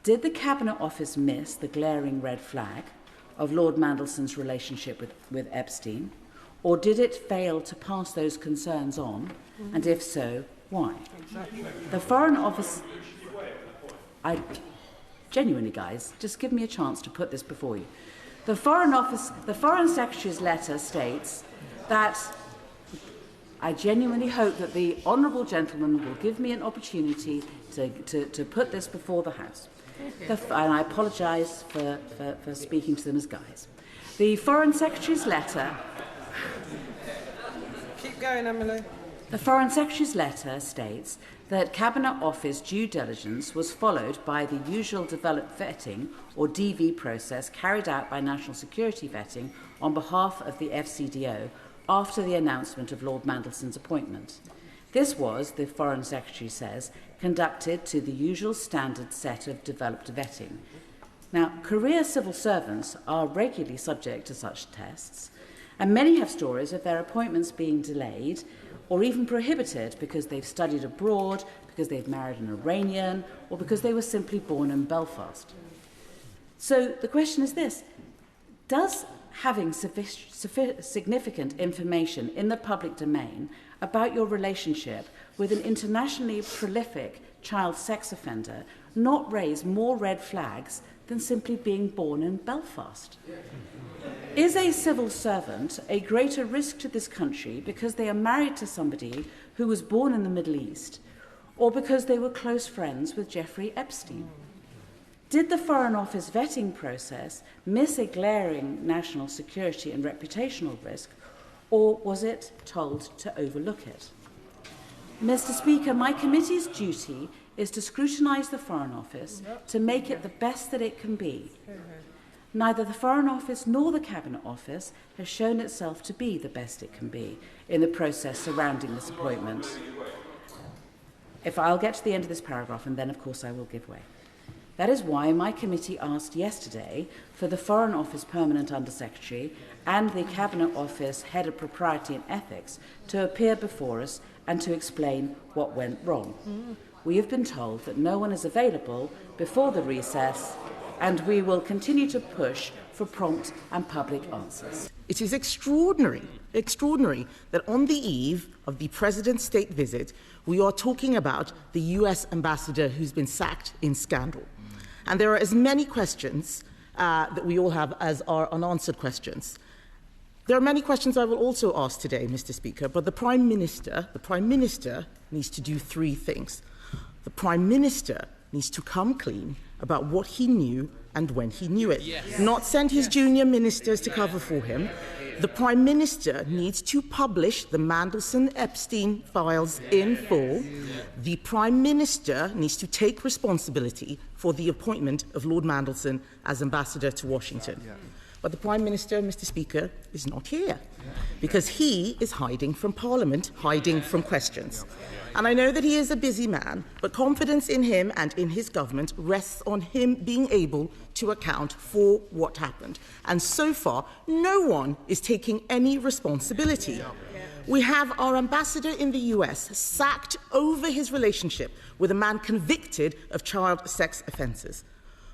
Did the Cabinet Office miss the glaring red flag of Lord Mandelson's relationship with Epstein, or did it fail to pass those concerns on, and if so, why? The Foreign Office... Genuinely, guys, just give me a chance to put this before you. The Foreign Secretary's letter states that I genuinely hope that the honourable gentleman will give me an opportunity to put this before the House. And I apologise for speaking to them as guys. The Foreign Secretary's letter... Keep going, Emily. The Foreign Secretary's letter states that Cabinet Office due diligence was followed by the usual developed vetting, or DV process, carried out by National Security Vetting on behalf of the FCDO after the announcement of Lord Mandelson's appointment. This was, the Foreign Secretary says, conducted to the usual standard set of developed vetting. Now, career civil servants are regularly subject to such tests, and many have stories of their appointments being delayed or even prohibited because they've studied abroad, because they've married an Iranian, or because they were simply born in Belfast. So the question is this: does having significant information in the public domain about your relationship with an internationally prolific child sex offender not raise more red flags than simply being born in Belfast? Is a civil servant a greater risk to this country because they are married to somebody who was born in the Middle East, or because they were close friends with Jeffrey Epstein? Did the Foreign Office vetting process miss a glaring national security and reputational risk, or was it told to overlook it? Mr. Speaker, my committee's duty is to scrutinise the Foreign Office to make it the best that it can be. Neither the Foreign Office nor the Cabinet Office has shown itself to be the best it can be in the process surrounding this appointment. I'll get to the end of this paragraph, and then, of course, I will give way. That is why my committee asked yesterday for the Foreign Office Permanent Undersecretary and the Cabinet Office Head of Propriety and Ethics to appear before us and to explain what went wrong. We have been told that no one is available before the recess, and we will continue to push for prompt and public answers. It is extraordinary that on the eve of the President's state visit, we are talking about the US Ambassador who's been sacked in scandal. And there are as many questions that we all have as are unanswered questions. There are many questions I will also ask today, Mr. Speaker, but the Prime Minister needs to do three things. The Prime Minister needs to come clean about what he knew and when he knew it, not send his junior ministers to cover for him. The Prime Minister needs to publish the Mandelson Epstein files in full. The Prime Minister needs to take responsibility for the appointment of Lord Mandelson as Ambassador to Washington. But the Prime Minister, Mr. Speaker, is not here because he is hiding from Parliament, hiding from questions. And I know that he is a busy man, but confidence in him and in his government rests on him being able to account for what happened. And so far, no one is taking any responsibility. We have our ambassador in the US sacked over his relationship with a man convicted of child sex offences.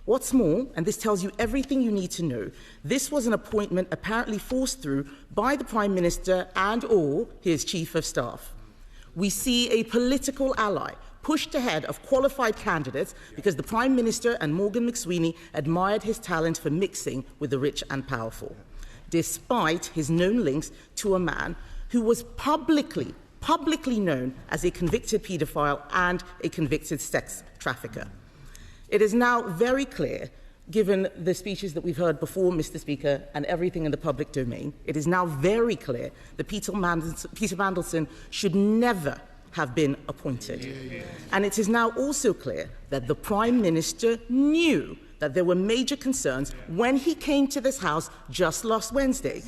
What's more, and this tells you everything you need to know, this was an appointment apparently forced through by the Prime Minister and/or his Chief of Staff. We see a political ally pushed ahead of qualified candidates because the Prime Minister and Morgan McSweeney admired his talent for mixing with the rich and powerful, despite his known links to a man who was publicly known as a convicted paedophile and a convicted sex trafficker. It is now very clear, given the speeches that we've heard before, Mr. Speaker, and everything in the public domain, it is now very clear that Peter Mandelson should never have been appointed. And it is now also clear that the Prime Minister knew that there were major concerns when he came to this House just last Wednesday.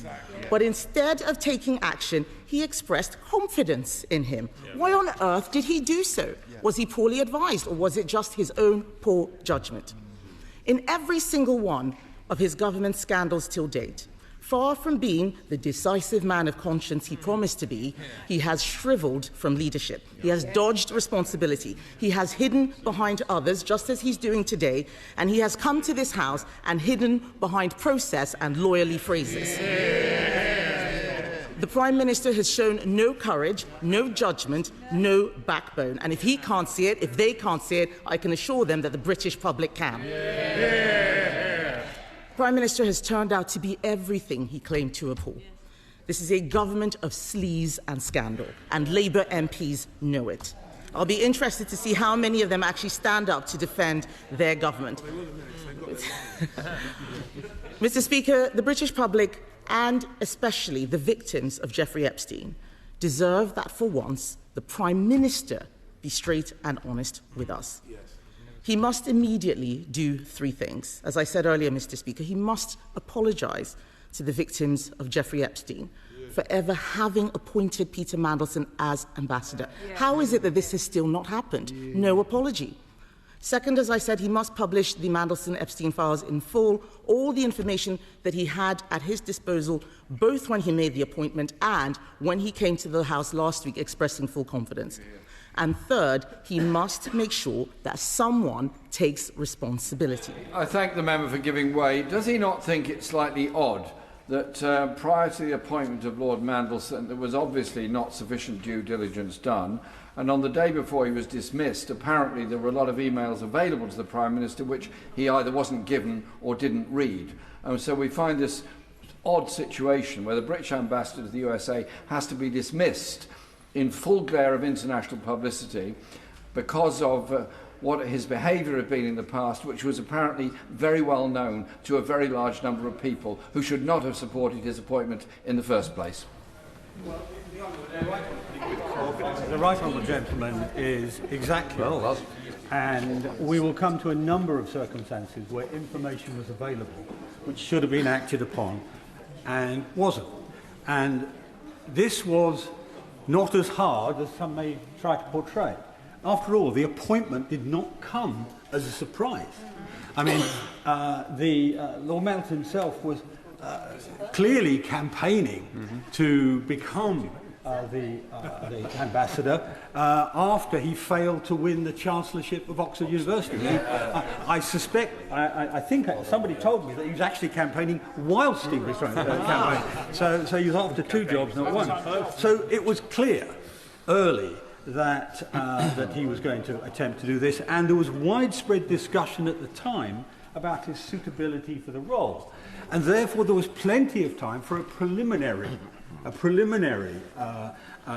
But instead of taking action, he expressed confidence in him. Why on earth did he do so? Was he poorly advised, or was it just his own poor judgment? In every single one of his government scandals till date, Far from being the decisive man of conscience he promised to be, he has shriveled from leadership. He has dodged responsibility. He has hidden behind others, just as he's doing today, and he has come to this House and hidden behind process and lawyerly phrases. The Prime Minister has shown no courage, no judgment, no backbone. And if he can't see it, if they can't see it, I can assure them that the British public can. Prime Minister has turned out to be everything he claimed to abhor. This is a government of sleaze and scandal, and Labour MPs know it. I'll be interested to see how many of them actually stand up to defend their government. Mr. Speaker, the British public, and especially the victims of Jeffrey Epstein, deserve that for once the Prime Minister be straight and honest with us. He must immediately do three things. As I said earlier, Mr. Speaker, he must apologise to the victims of Jeffrey Epstein for ever having appointed Peter Mandelson as ambassador. How is it that this has still not happened? No apology. Second, as I said, he must publish the Mandelson Epstein files in full, all the information that he had at his disposal, both when he made the appointment and when he came to the House last week expressing full confidence. And third, he must make sure that someone takes responsibility. I thank the member for giving way. Does he not think it slightly odd that prior to the appointment of Lord Mandelson, there was obviously not sufficient due diligence done, and on the day before he was dismissed, apparently there were a lot of emails available to the Prime Minister which he either wasn't given or didn't read. And so we find this odd situation where the British ambassador to the USA has to be dismissed in full glare of international publicity because of what his behaviour had been in the past, which was apparently very well known to a very large number of people who should not have supported his appointment in the first place. The right honourable gentleman is exactly right. And we will come to a number of circumstances where information was available which should have been acted upon and wasn't. And this was not as hard as some may try to portray. After all, the appointment did not come as a surprise. I mean, Lord Mandelson himself was clearly campaigning to become the ambassador after he failed to win the Chancellorship of Oxford University. I suspect, I think somebody told me that he was actually campaigning whilst he was trying to campaign. So he was after two jobs, not one. So it was clear early that he was going to attempt to do this, and there was widespread discussion at the time about his suitability for the role. And therefore there was plenty of time for a preliminary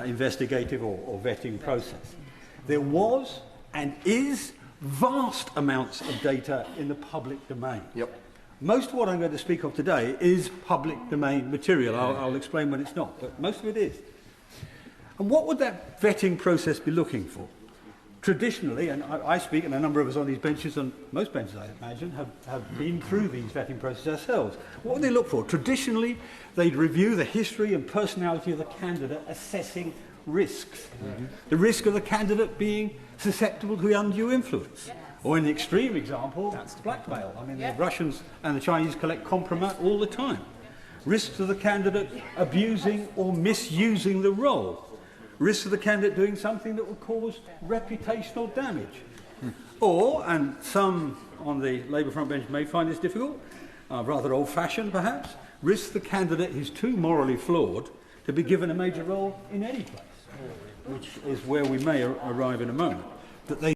investigative or vetting process. There was and is vast amounts of data in the public domain. Most of what I'm going to speak of today is public domain material. I'll explain when it's not, but most of it is. And what would that vetting process be looking for? Traditionally, and I speak, and a number of us on these benches, and most benches I imagine, have been through these vetting processes ourselves. What would they look for? Traditionally, they'd review the history and personality of the candidate, assessing risks. The risk of the candidate being susceptible to undue influence. Or in the extreme example, blackmail. I mean, the Russians and the Chinese collect compromise all the time. Risks of the candidate abusing or misusing the role. Risks of the candidate doing something that would cause reputational damage. Or, and some on the Labour front bench may find this difficult, rather old-fashioned perhaps, risks the candidate is too morally flawed to be given a major role in any place, which is where we may arrive in a moment. That they